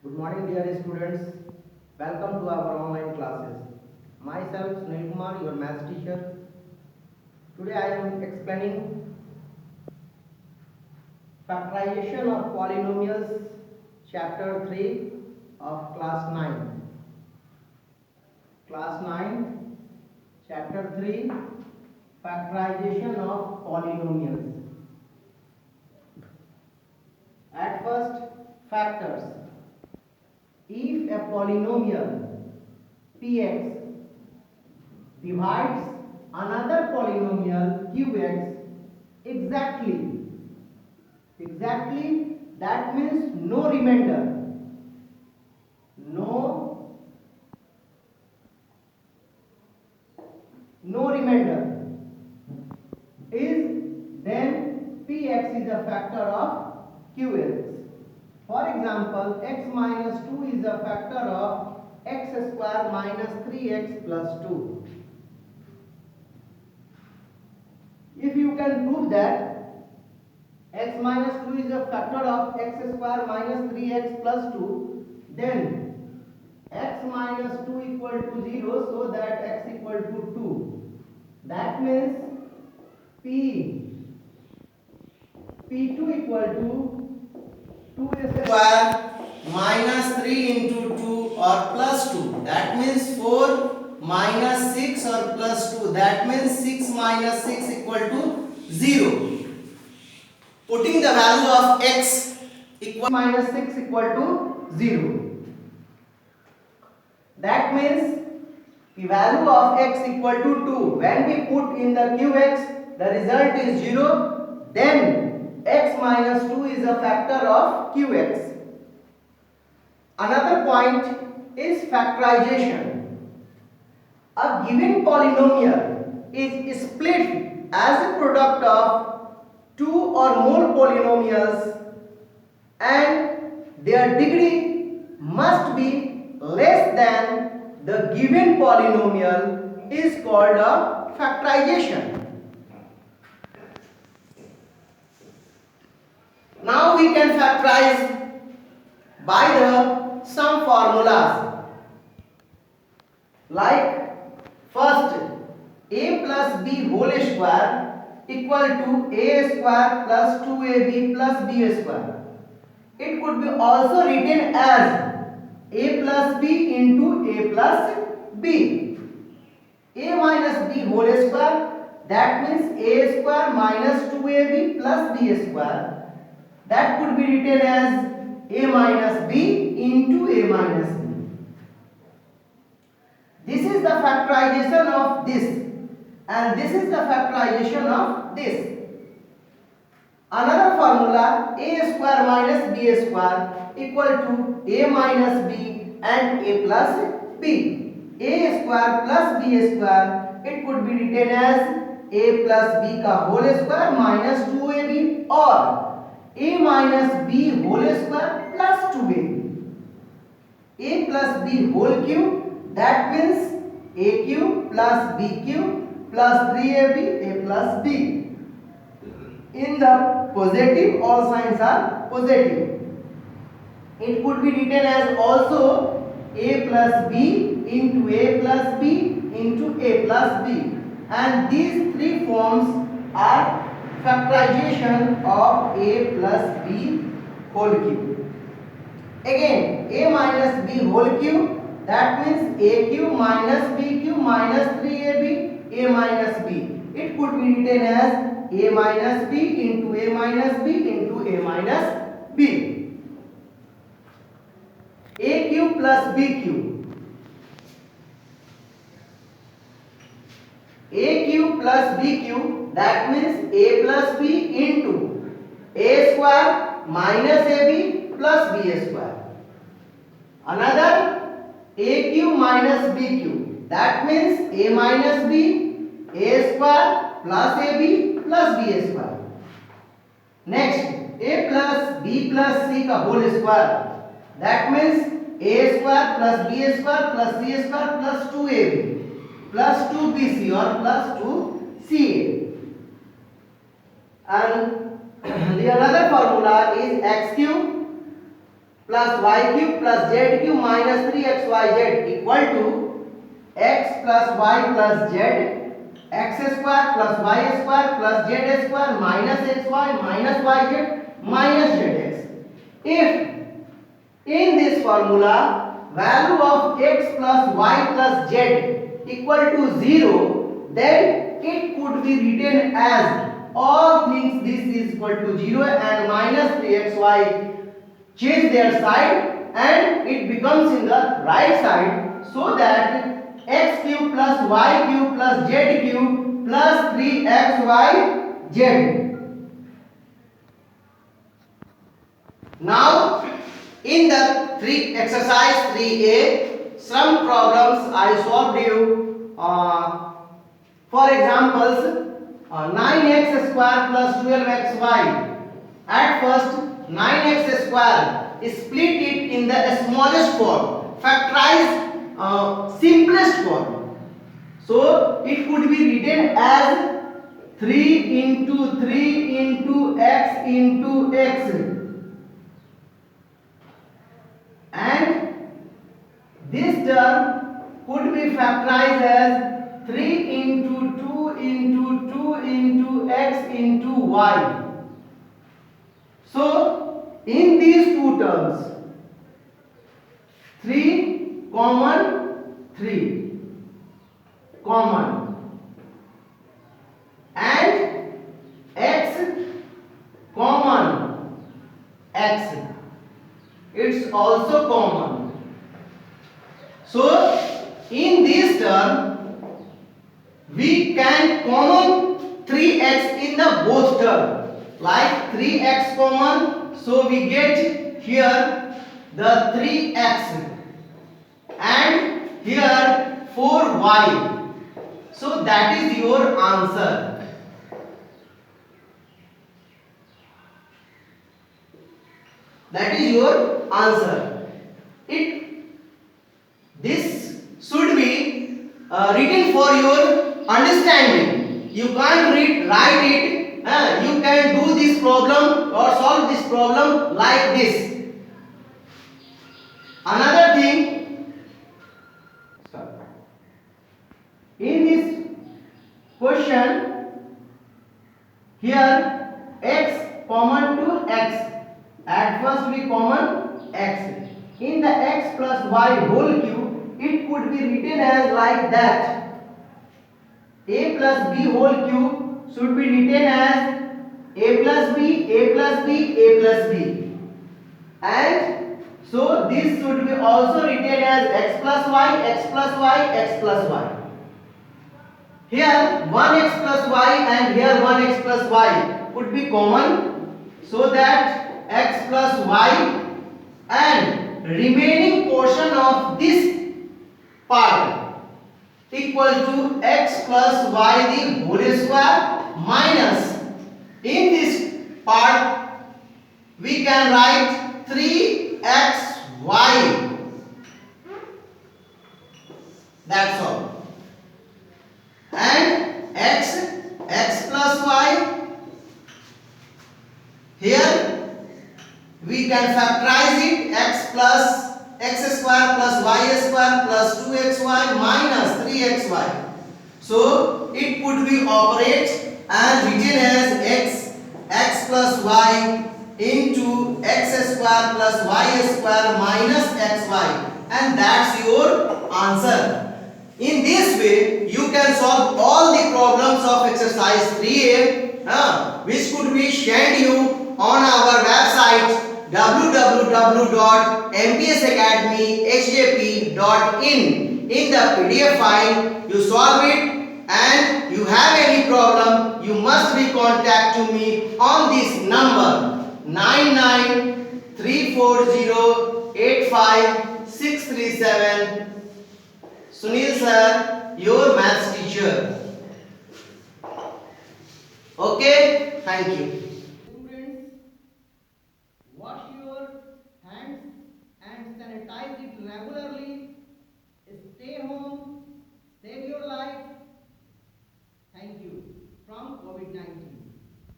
Good morning, dear students. Welcome to our online classes. Myself, Sunil Kumar, your maths teacher. Today I am explaining factorization of polynomials, chapter 3 of class 9. Class 9, chapter 3, factorization of polynomials. At first, factors. If a polynomial px divides another polynomial qx exactly, that means no remainder, no remainder is, then px is a factor of qx. For example, x minus 2 is a factor of x square minus 3x plus 2. If you can prove that x minus 2 is a factor of x square minus 3x plus 2, then x minus 2 equal to 0, so that x equal to 2. That means P2 equal to 2 square minus 3 into 2 or plus 2. That means 4 minus 6 or plus 2. That means 6 minus 6 equal to 0. Putting the value of x equal minus 6 equal to 0. That means the value of x equal to 2. When we put in the qx, the result is 0. Then x minus 2 is a factor of qx. Another point is factorization. A given polynomial is split as a product of two or more polynomials and their degree must be less than the given polynomial is called a factorization. Now we can factorize by the some formulas, like first a plus b whole square equal to a square plus 2ab plus b square. It could be also written as a plus b into a plus b. A minus b whole square, that means a square minus 2ab plus b square. That could be written as a minus b into a minus b. This is the factorization of this, and this is the factorization of this. Another formula, a square minus b square equal to a minus b and a plus b. A square plus b square, it could be written as a plus b ka whole square minus 2ab or a minus b whole square plus 2ab. A plus b whole cube, that means a cube plus b cube plus 3ab a plus b. In the positive, all signs are positive. It could be written as also a plus b into a plus b into a plus b, and these three forms are factorization of a plus b whole cube. Again, a minus b whole cube, that means a cube minus b cube minus 3ab a minus b. It could be written as a minus b into a minus b into a minus b. A cube plus b cube. A cube plus b cube, that means a plus b into a square minus ab plus b square. Another a cube minus b cube, that means a minus b a square plus ab plus b square. Next, a plus b plus c ka whole square, that means a square plus b square plus c square plus 2ab plus 2bc or plus 2ca. And the another formula is x cube plus y cube plus z cube minus 3xyz equal to x plus y plus z x square plus y square plus z square minus xy minus yz minus zx. If in this formula value of x plus y plus z equal to 0, then it could be written as all things this is equal to 0 and minus 3xy change their side and it becomes in the right side, so that x cube plus y cube plus z cube plus 3xyz. Now in the exercise 3a, some problems I solved you. For examples, 9x square plus 12xy. At first 9x square, split it in the smallest form, factorize simplest form. So it could be written as 3 into 3 into x into x, and this term could be factorized as 3 into 2 into 2 into x into y. So in these two terms, 3 common, 3 common, and x common, x, it's also common. So in this term we can common 3x in the both term, like 3x common, so we get here the 3x and here 4y. So that is your answer. That is your answer. This should be written for your understanding. You can't write it. You can do this problem or solve this problem like this. Another thing, in this question, here x common to x. At first we common x. In the x plus y whole cube, it could be written as like that. A plus b whole cube should be written as a plus b, a plus b, a plus b. And so this should be also written as x plus y, x plus y, x plus y. Here 1x plus y and here 1x plus y would be common, so that x plus y and remaining portion of this part equal to x plus y the whole square minus, in this part we can write 3xy. That's all. And x plus y, here we can factorize it, x square plus y square plus 2xy minus 3xy. So it could be operate and written as x plus y into x square plus y square minus xy, and that's your answer. In this way you can solve all the problems of exercise 3a, which could be shared you on our website www.mpsacademyhdp.in. In the PDF file you solve it, and you have any problem you must be contact to me on this number 9934085637. Sunil sir, your maths teacher. Okay, thank you. Students, wash your hands and sanitize it regularly. Stay home, save your life. Thank you from COVID-19.